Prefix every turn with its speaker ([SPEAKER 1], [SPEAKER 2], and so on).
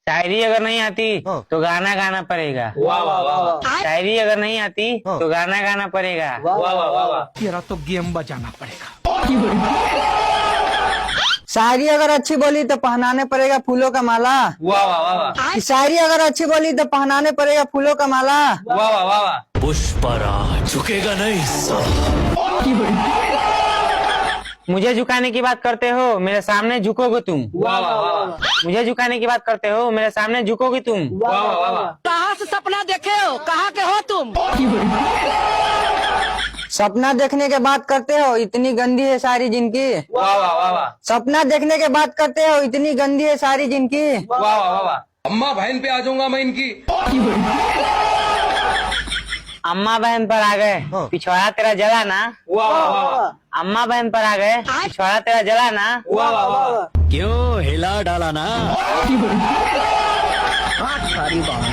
[SPEAKER 1] शायरी अगर नहीं आती तो गाना गाना पड़ेगा।
[SPEAKER 2] वाह वाह वाह वाह
[SPEAKER 1] शायरी अगर नहीं आती तो गाना गाना पड़ेगा।
[SPEAKER 2] वाह वाह वाह वाह
[SPEAKER 3] तेरा तो गेम बजाना पड़ेगा।
[SPEAKER 4] शायरी अगर अच्छी बोली तो पहनाने पड़ेगा फूलों का माला।
[SPEAKER 2] वाह वाह वाह वाह
[SPEAKER 4] शायरी अगर अच्छी बोली तो पहनाने पड़ेगा फूलों का माला।
[SPEAKER 2] वाह वाह वाह वाह
[SPEAKER 3] पुष्पराज झुकेगा नहीं
[SPEAKER 1] मुझे झुकाने की बात करते हो, मेरे सामने झुकोगे तुम।
[SPEAKER 2] वाह वाह वाह वाह
[SPEAKER 1] मुझे झुकाने की बात करते हो, मेरे सामने झुकोगे तुम।
[SPEAKER 2] वाह वाह वाह वाह
[SPEAKER 5] कहाँ से सपना देखे हो, कहाँ के हो तुम?
[SPEAKER 4] सपना देखने के बात करते हो, इतनी गंदी है सारी जिनकी।
[SPEAKER 2] वाह वाह वाह वाह
[SPEAKER 4] सपना देखने के बात करते हो, इतनी गंदी है सारी जिनकी।
[SPEAKER 2] वाह वाह वाह वाह अम्मा बहन पे आ जाऊंगा मैं इनकी।
[SPEAKER 1] अम्मा बहन पर आ गए, पिछवाड़ा तेरा जला ना।
[SPEAKER 2] वाह वाह वाह वाह
[SPEAKER 1] अम्मा बहन पर आ गए, पिछवाड़ा तेरा जला ना।
[SPEAKER 2] वाह वाह वाह वाह
[SPEAKER 3] क्यों हिला डाला ना।
[SPEAKER 4] सारी बात